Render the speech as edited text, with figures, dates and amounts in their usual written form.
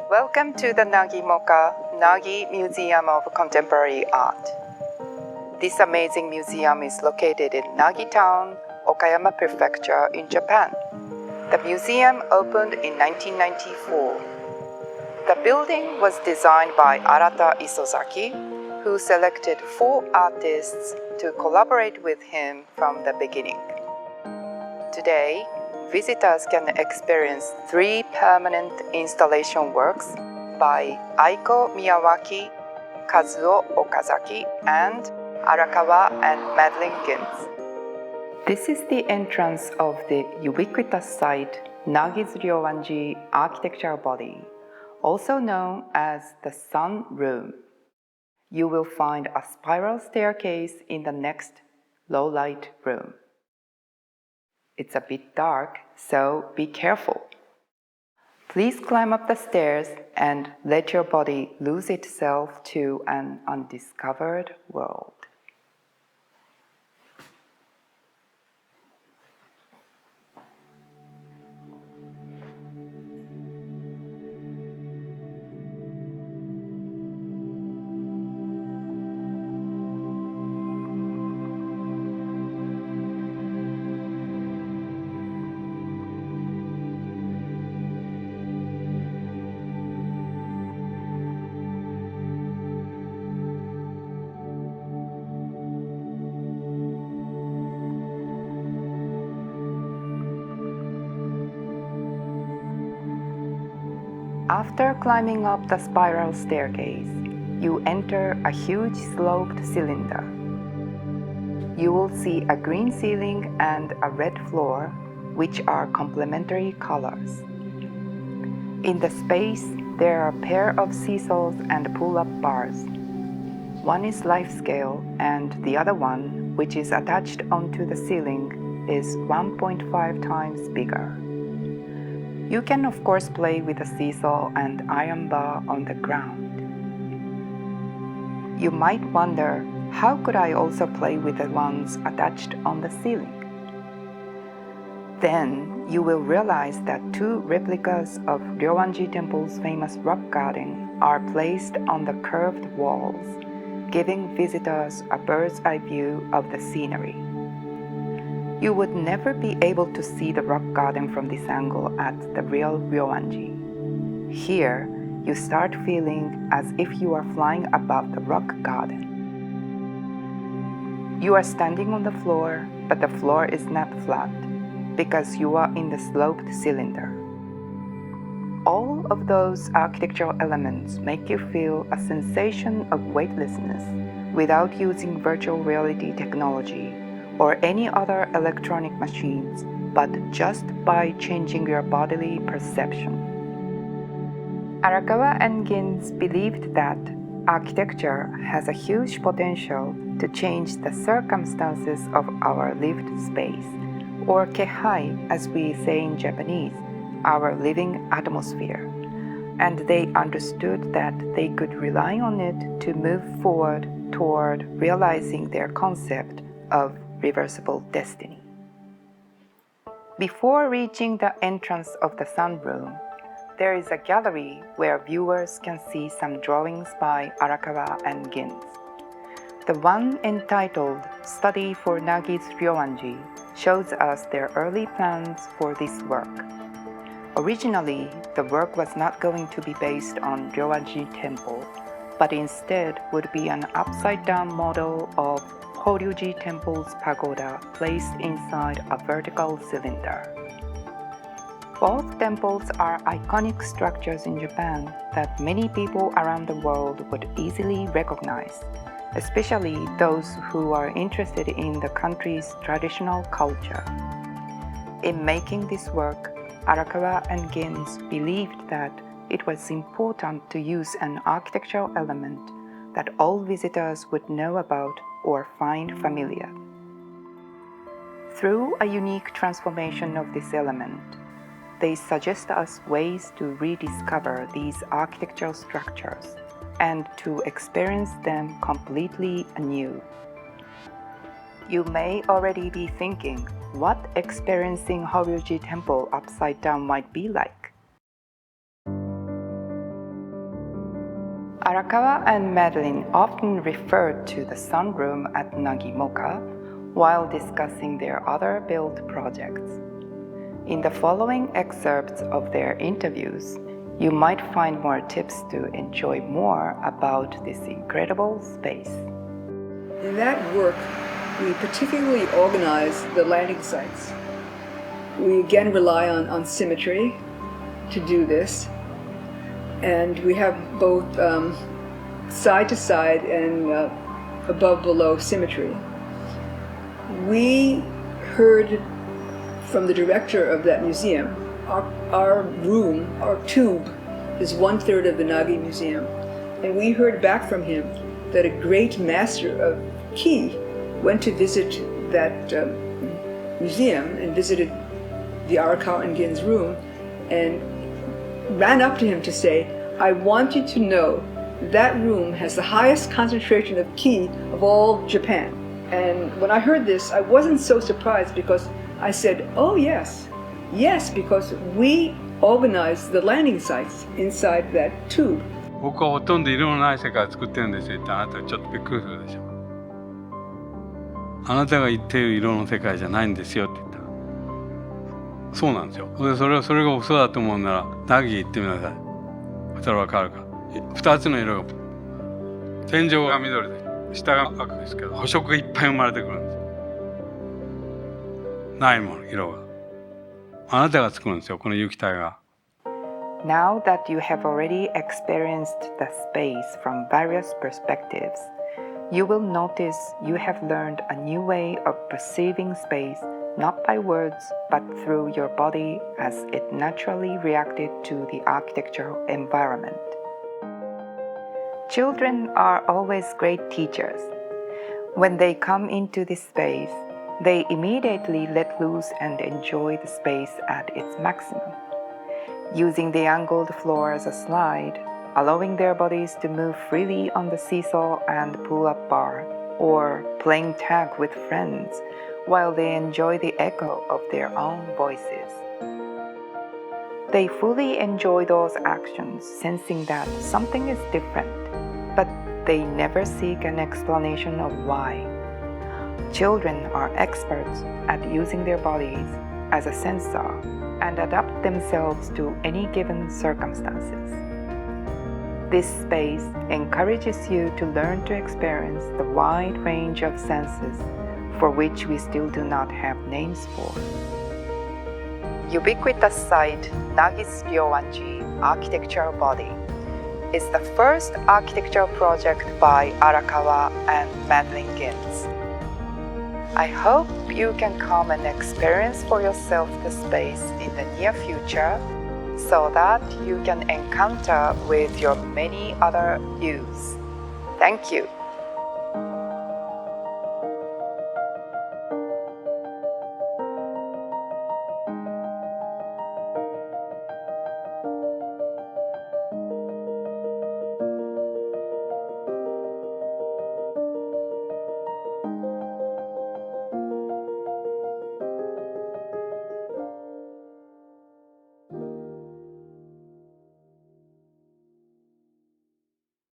Welcome to the Nagi Museum of Contemporary Art. This amazing museum is located in Nagi Town, Okayama Prefecture in Japan. The museum opened in 1994. The building was designed by Arata Isozaki, who selected 4 artists to collaborate with him from the beginning. Today, visitors can experience 3 permanent installation works by Aiko Miyawaki, Kazuo Okazaki, and Arakawa and Madeline Gins. This is the entrance of the ubiquitous site Nagi's Ryoanji architectural body, also known as the Sun Room. You will find a spiral staircase in the next low-light room. It's a bit dark, so be careful. Please climb up the stairs and let your body lose itself to an undiscovered world. After climbing up the spiral staircase, you enter a huge sloped cylinder. You will see a green ceiling and a red floor, which are complementary colors. In the space, there are a pair of seesaws and pull-up bars. One is life-scale, and the other one, which is attached onto the ceiling, is 1.5 times bigger. You can of course play with a seesaw and iron bar on the ground. You might wonder, how could I also play with the ones attached on the ceiling? Then you will realize that 2 replicas of Ryoanji Temple's famous rock garden are placed on the curved walls, giving visitors a bird's eye view of the scenery. You would never be able to see the rock garden from this angle at the real Ryoanji. Here, you start feeling as if you are flying above the rock garden. You are standing on the floor, but the floor is not flat, because you are in the sloped cylinder. All of those architectural elements make you feel a sensation of weightlessness without using virtual reality technology or any other electronic machines, but just by changing your bodily perception. Arakawa and Gins believed that architecture has a huge potential to change the circumstances of our lived space, or kehai as we say in Japanese, our living atmosphere. And they understood that they could rely on it to move forward toward realizing their concept of reversible destiny. Before reaching the entrance of the sunroom, there is a gallery where viewers can see some drawings by Arakawa and Gins. The one entitled Study for Nagi's Ryoanji shows us their early plans for this work. Originally, the work was not going to be based on Ryoanji Temple, but instead would be an upside-down model of Horyuji Temple's pagoda placed inside a vertical cylinder. Both temples are iconic structures in Japan that many people around the world would easily recognize, especially those who are interested in the country's traditional culture. In making this work, Arakawa and Gins believed that it was important to use an architectural element that all visitors would know about or find familiar. Through a unique transformation of this element, they suggest us ways to rediscover these architectural structures and to experience them completely anew. You may already be thinking what experiencing Horyuji Temple upside down might be like. Arakawa and Madeline often referred to the sunroom at Nagimoka while discussing their other build projects. In the following excerpts of their interviews, you might find more tips to enjoy more about this incredible space. In that work, we particularly organize the landing sites. We again rely on symmetry to do this, and we have both side to side and above below symmetry. We heard from the director of that museum, our room, our tube, is 1/3 of the Nagi Museum, and we heard back from him that a great master of Ki went to visit that museum and visited the Arakawa+Gins room and ran up to him to say, I want you to know that room has the highest concentration of Ki of all Japan. And when I heard this, I wasn't so surprised because I said, oh yes, because we organized the landing sites inside that tube. 僕はほとんど色のない世界を作ってるんですよってあなたちょっとびっくりするでしょ。あなたが言っている色の世界じゃないんですよって言ったらそうなんですよ。でそれが嘘だと思うならナギ言ってみなさい。そしたらわかるから。2つの色が天井が緑で下が赤ですけど補色がいっぱい生まれてくるんですよ。ないもの色があなたが作るんですよこの有機体が。Now that you have already experienced the space from various perspectives, you will notice you have learned a new way of perceiving space not by words but through your body as it naturally reacted to the architectural environment. Children are always great teachers. When they come into this space, they immediately let loose and enjoy the space at its maximum. Using the angled floor as a slide, allowing their bodies to move freely on the seesaw and pull-up bar, or playing tag with friends while they enjoy the echo of their own voices. They fully enjoy those actions, sensing that something is different, but they never seek an explanation of why. Children are experts at using their bodies as a sensor and adapt themselves to any given circumstances. This space encourages you to learn to experience the wide range of senses for which we still do not have names for. Ubiquitous site Nagi's Ryoanji architectural body is the first architectural project by Arakawa and Madeline Gins. I hope you can come and experience for yourself the space in the near future so that you can encounter with your many other yous. Thank you.